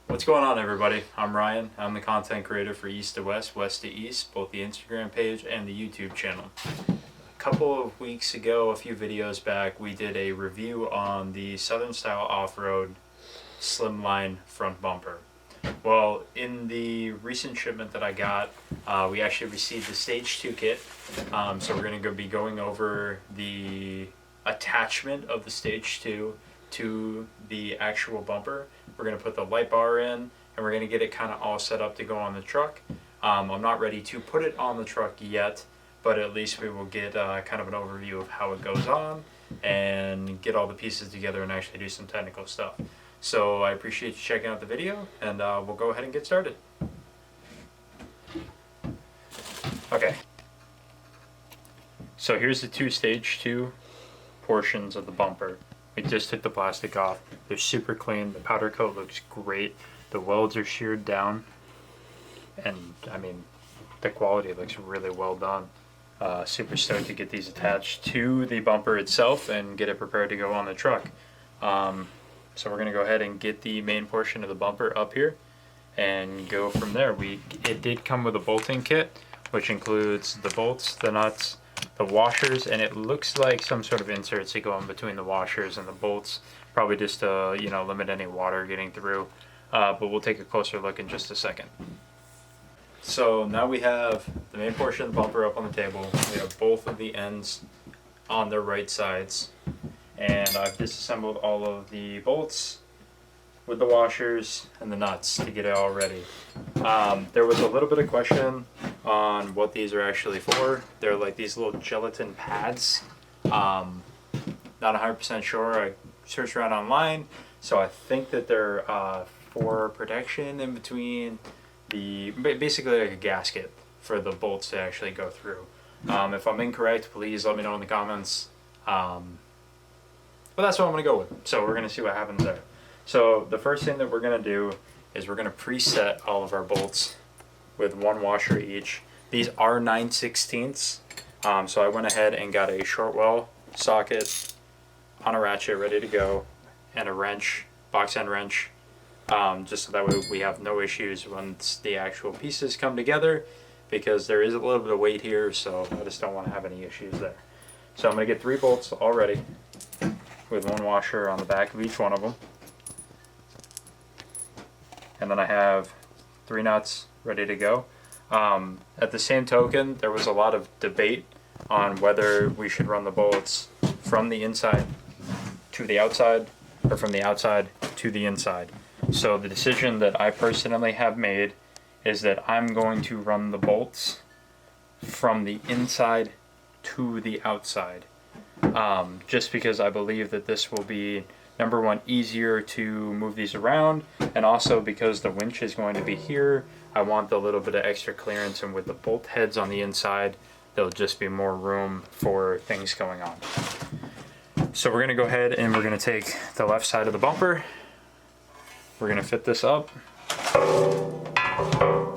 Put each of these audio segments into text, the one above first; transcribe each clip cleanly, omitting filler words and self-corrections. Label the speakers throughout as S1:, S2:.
S1: What's going on, everybody? I'm Ryan. I'm the content creator for East to West, West to East, both the Instagram page and the YouTube channel. A couple of weeks ago, a few videos back, we did a review on the Southern Style Offroad Slimline front bumper. Well, in the recent shipment that I got, we actually received the Stage 2 kit. So we're going to be going over the attachment of the Stage 2 to the actual bumper. We're going to put the light bar in, and we're going to get it kind of all set up to go on the truck. I'm not ready to put it on the truck yet, but at least we will get kind of an overview of how it goes on and get all the pieces together and actually do some technical stuff. So I appreciate you checking out the video, and we'll go ahead and get started. Okay. So here's the two Stage 2 portions of the bumper. We just took the plastic off. They're super clean. The powder coat looks great. The welds are sheared down, and I mean, the quality looks really well done. Super stoked to get these attached to the bumper itself and get it prepared to go on the truck. So we're gonna go ahead and get the main portion of the bumper up here and go from there. It did come with a bolting kit, which includes the bolts, the nuts, the washers, and it looks like some sort of inserts that go in between the washers and the bolts, probably just to limit any water getting through. But we'll take a closer look in just a second. So now we have the main portion of the bumper up on the table. We have both of the ends on their right sides, and I've disassembled all of the bolts with the washers and the nuts to get it all ready. There was a little bit of question on what these are actually for. They're like these little gelatin pads. Not 100% sure. I searched around online, so I think that they're for protection in between basically like a gasket for the bolts to actually go through. If I'm incorrect, please let me know in the comments. But that's what I'm gonna go with. So we're gonna see what happens there. So the first thing that we're going to do is we're going to preset all of our bolts with one washer each. These are 9/16ths, so I went ahead and got a short well socket on a ratchet ready to go, and a wrench, box end wrench, just so that way we have no issues once the actual pieces come together, because there is a little bit of weight here, so I just don't want to have any issues there. So I'm going to get 3 bolts all ready with one washer on the back of each one of them. And then I have 3 nuts ready to go. At the same token, there was a lot of debate on whether we should run the bolts from the inside to the outside or from the outside to the inside. So the decision that I personally have made is that I'm going to run the bolts from the inside to the outside. Just because I believe that this will be, number one, easier to move these around, and also because the winch is going to be here, I want a little bit of extra clearance, and with the bolt heads on the inside, there'll just be more room for things going on. So we're going to go ahead and we're going to take the left side of the bumper. We're going to fit this up,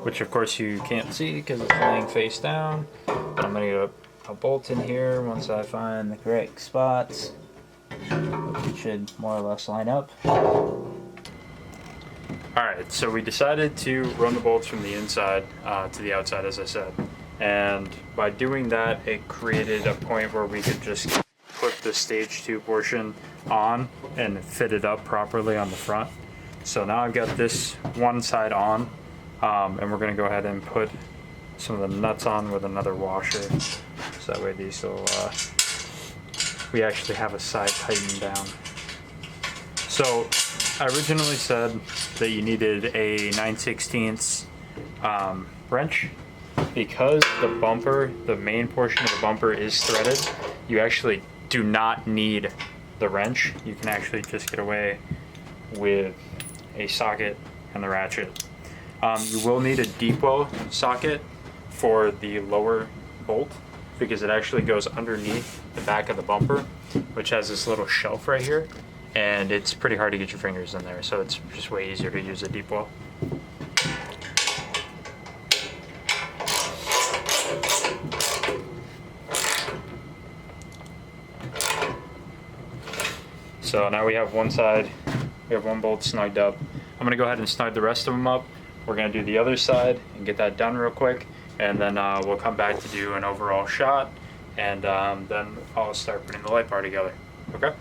S1: which of course you can't see because it's laying face down, but I'm going to get a bolt in here once I find the correct spots. It should more or less line up. Alright, so we decided to run the bolts from the inside to the outside, as I said. And by doing that, it created a point where we could just put the Stage 2 portion on and fit it up properly on the front. So now I've got this one side on, and we're going to go ahead and put some of the nuts on with another washer. So that way these will we actually have a side tightened down. So I originally said that you needed a 9/16 wrench. Because the bumper, the main portion of the bumper is threaded, you actually do not need the wrench. You can actually just get away with a socket and the ratchet. You will need a deep well socket for the lower bolt, because it actually goes underneath the back of the bumper, which has this little shelf right here, and it's pretty hard to get your fingers in there, so it's just way easier to use a deep well. So now we have one side We have one bolt snugged up. I'm gonna go ahead and snug the rest of them up. We're gonna do the other side and get that done real quick, and then we'll come back to do an overall shot, and then I'll start putting the light bar together. Okay?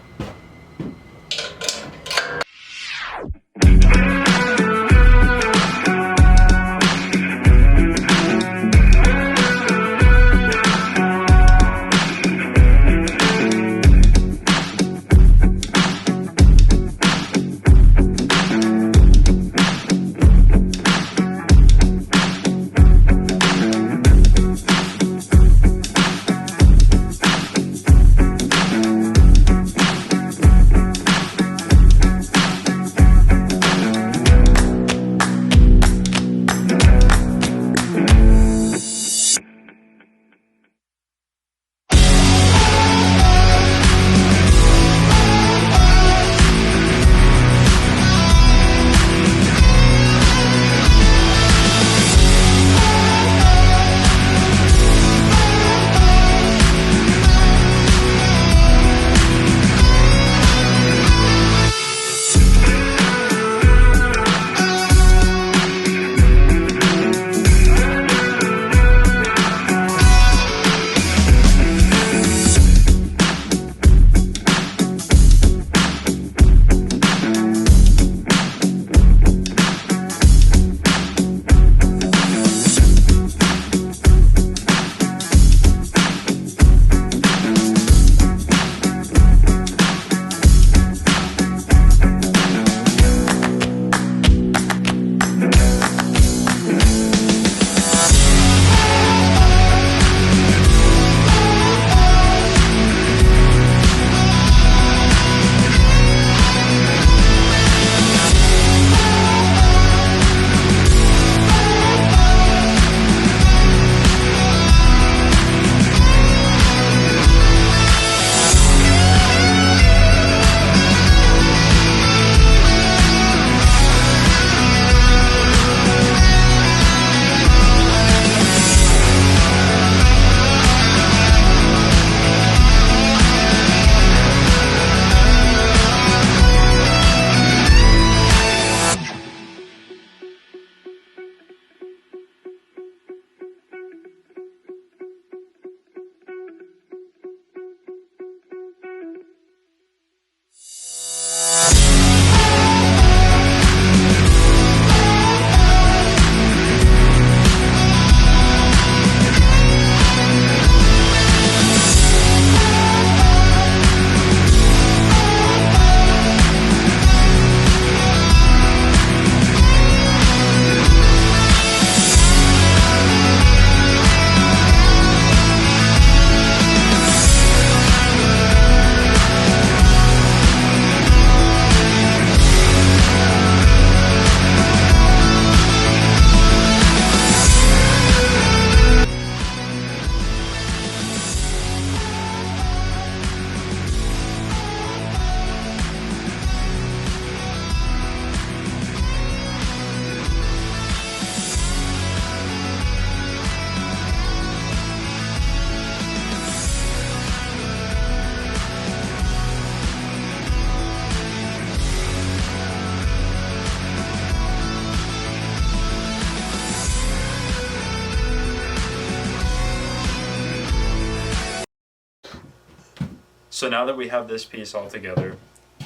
S1: So now that we have this piece all together,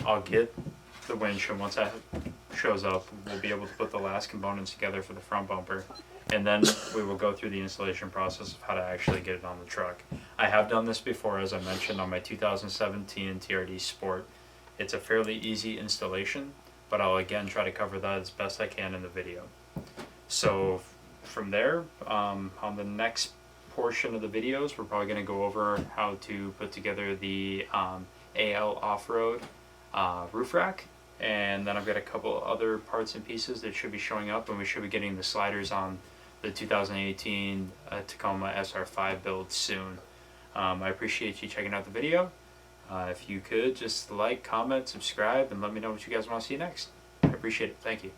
S1: I'll get the windshield. Once that shows up, we'll be able to put the last components together for the front bumper, and then we will go through the installation process of how to actually get it on the truck. I have done this before, as I mentioned, on my 2017 TRD Sport. It's a fairly easy installation, but I'll again try to cover that as best I can in the video. So from there, on the next portion of the videos, we're probably going to go over how to put together the AL Offroad roof rack, and then I've got a couple other parts and pieces that should be showing up, and we should be getting the sliders on the 2018 Tacoma SR5 Build soon. I appreciate you checking out the video. If you could just like, comment, subscribe, and let me know what you guys want to see next. I appreciate it. Thank you.